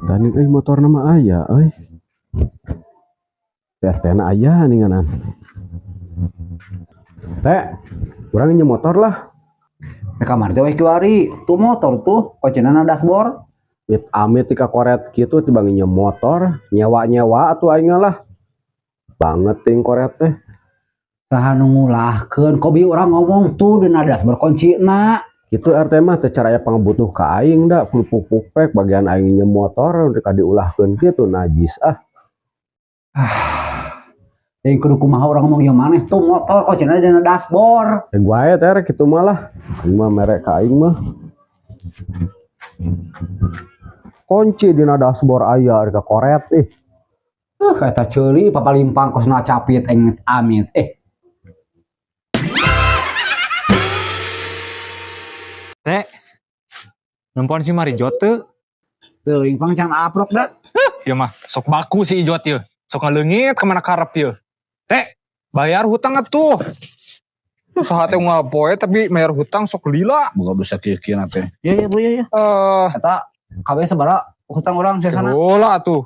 Tani motor nama ayah tena ayah ninganan. Teh, kurang nge motor lah. Kamar teh keluari tuh motor tuh kocenana dashboard. Amit tika koret gitu tiba nge motor nyewa atuh aing lah. Banget ting koret teh. Saha nu ngulahkeun kobi orang ngomong tuh dina dashboard kuncina. Itu RT mah teh caranya pangebutuh ka aing da pupuk-pupek bagian aing nge motor rek diulahkeun kitu najis Yang kudu kumaha orang ngomong yang maneh tuh motor kocenana dina dashboard. Gua aya teh rek kitu mah lah. Aing mah merek ka aing mah. Kunci dina dashboard aya rek koret Kata ceuli papalimpang kosna capit amit. Teh, numpon si Marijot teu. Teuing pang can aprok da. Ya mah, sok baku si Ijot ye. Sok ngaleungit kemana karep ye. Teh, bayar hutang atuh. Usaha teh ngapoe tapi bayar hutang sok lila. Boga bisa kieu-kieu na teh. Ya Bu ya. Eta kabeh sabaraha hutang urang sesana? Bola atuh.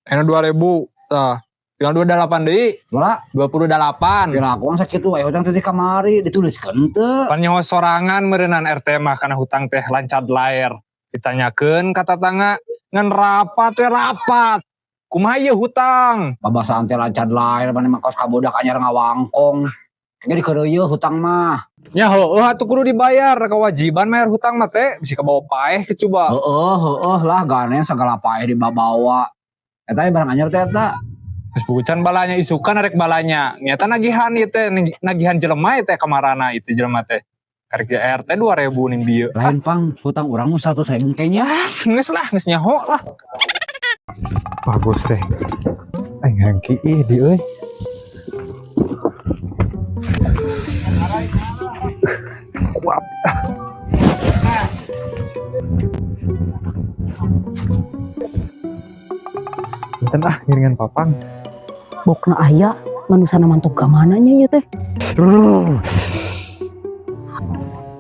Ena 2000. Tah, tinggal 28 deui. Bola 28. kira aku sakitu aya hutang teh di kamari dituliskeun teu. Pan nyawa sorangan meureunnan RT mah kana hutang teh lancad laer. Ditanyakeun ka tatangga, ngan rapat we rapat. Kumaha ieu hutang? Babasaan teh lancad lair mane mah kos kabodak anyar ngawangkong. Jadi keureueuh hutang mah. Nya heueuh atuh kudu dibayar, kewajiban bayar hutang mah teh bisi kabawa paeh ke coba. Heueuh lah gane segala paeh dibawa. Eta barang anyar teh eta. Geus pugucan balanya isukan rek balanya. Nyata nagihan ieu teh nagihan jelema teh kamarana itu jelema teh. Karek RT 2000 ning bieu. Lain pang hutang urang mah 100.000 kayaknya. Geus lah, geus nyaho lah. Pak Bos teh aing hangki di euy. Wap. Enten ngiringan papang. Bokna aya manusana mantuk ka mananya ya teh.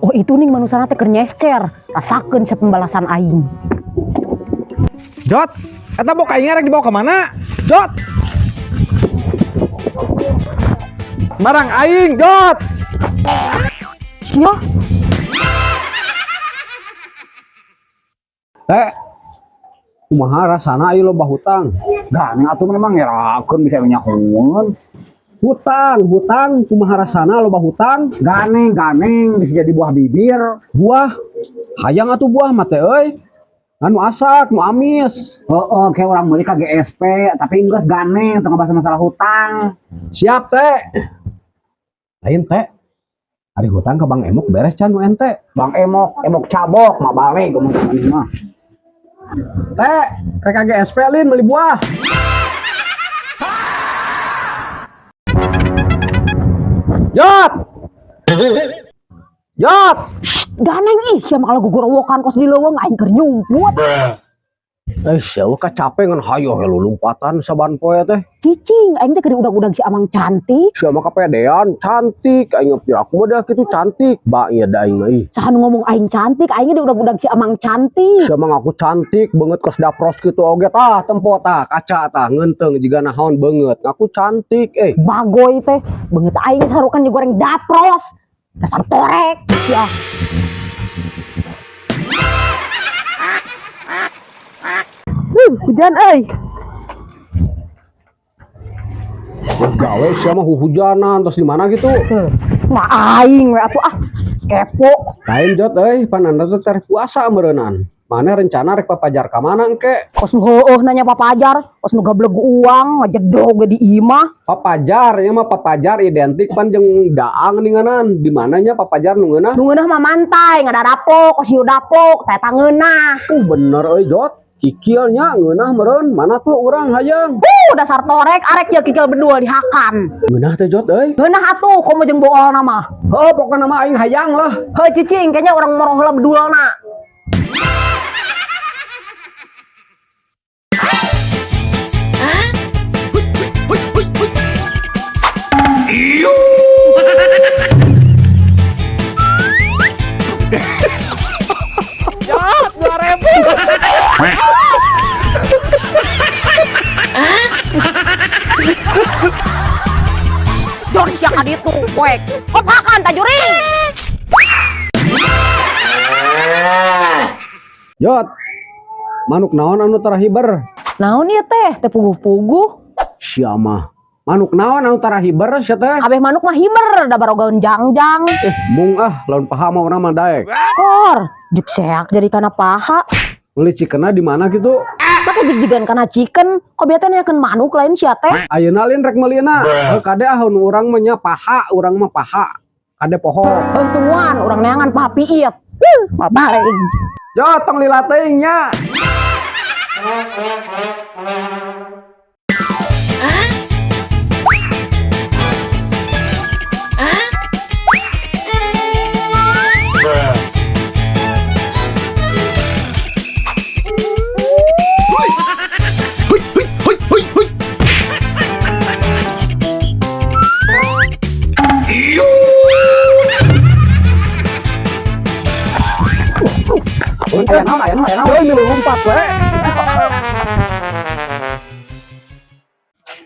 Oh itu nih manusana teh keur nyecer. Rasakeun sepembalasan aing. Jot, eta bok aing rek dibawa ke mana? Jot. Barang aing, Jot. Ya, Teh kumaha rasana ieu loba hutang. gane atuh memang ngerakeun bisa nyahoeun. Hutang kumaha rasana loba hutang. Ganeng bisa jadi buah bibir. Buah hayang atuh buah mah teh euy. Anu asak, nu amis. Kayak orang meuli ka GSP tapi geus ganeng teu ngabahas masalah hutang. Siap teh. Lain teh. Ari hutang ke Bang Emok beres can nu ente. Bang emok cabok mah balik ngomong ini mah. Teh, rek ka GSP lin beli buah. Yot. Yot. ganeng ih sia mah kalau gugorowokan kos di leuweung aing keur nyumput. Sia capek ngan hayo helu lompatan saban poe teh. Cicing aing teh keur udag-udag si Amang cantik. Sia mah kapedean, cantik. Aing ngepir aku mah dah kitu cantik. Ba ieu da aing mah ih. Saha nu ngomong aing cantik, aing ge udag-udag si Amang cantik. Sia mah ngaku cantik banget kos dapros kitu oge tah tempo tah kaca tah ngeunteung jiga naon banget. Ngaku cantik Bagoy teh, beungeut aing sarukan goreng dapros. Dasar torek sia. Hujan euy. gawe sia mah hujanan terus di mana gitu. Nah aing we atuh kepo. Lain Jot euy pananda teh tarikh puasa meureunnan. Mana rencana rek papajar ka mana engke? Kos nu heueuh nanya papajar, kos nu gableg uang ngajedog di imah. Papajar nya mah papajar identik pan jeung daang ninganan. Di mananya papajar nu ngeunah? Nu ngeunah mah mantai ngadarapok, kos ieu dapok, teh tah ngeunah. Bener euy Jot. Kikilnya ngeunah meureun mana tuh urang hayang. Dasar torek arek ieu kikil berdua dihakan. Ngeunah teh Jot euy. Ngeunah atuh komo jeung boolna mah. Heuh pokona mah aing hayang lah. Heuh cicing kayaknya orang moroh heula bedulna. Jot, 2000. Jor siya ka dito, wek. Kopakan, tajuring. Jot, manuk naon anu tarahiber? Naon ieu teh? Teh puguh-puguh. Sia mah. Manuk naon anu tarahiber sia teh? Kabeh manuk mah hiber, da barogaun jangjang. Mung lawan paha mau nama daek. Kor, juk seak jadi kana paha. Ngelicikeuna di mana gitu? Maka jig-jigan kana chicken, kok biasa nyakeun manuk lain sia teh. Ayeuna lin rek meulieuna. Kade ahun urang mah nya paha, urang mah paha. Kade poho. Tungguan, urang neangan paha piit. Mal balik. Jot tong lila teuing nya.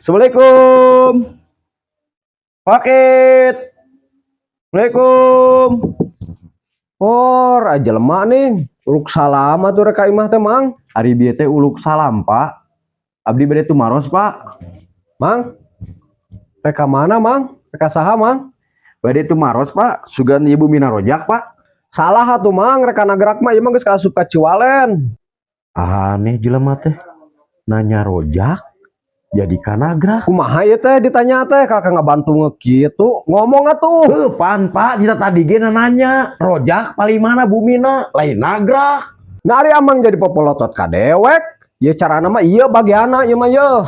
Assalamualaikum. Paket. Assalamualaikum. Or aja lemah nih. Uluk salam atuh rek ka imah teh, Mang. Ari bieu teh uluk salam, Pak. Abdi bade tumaros, Pak. Mang. Teh ka mana, Mang? Teh ka saha, Mang? Bade tumaros, Pak. Sugan Ibu Mina Rojak, Pak. Salah atuh, Mang. Rek nagrak mah ieu mah geus kaasup ka Ciwalen. Aneh jelema teh. Nanya rojak jadi kanagrah. Kumaha ieu teh ditanya teh kakak ngabantu ngekitu. Ngomong atuh. Pan, Pak, kita tadi ge nanya. Rojak paling mana Bu Mina? Lain nagrah. Nari amang jadi popolotot ka dewek. Ieu carana mah ieu bagiana ieu mah ieu.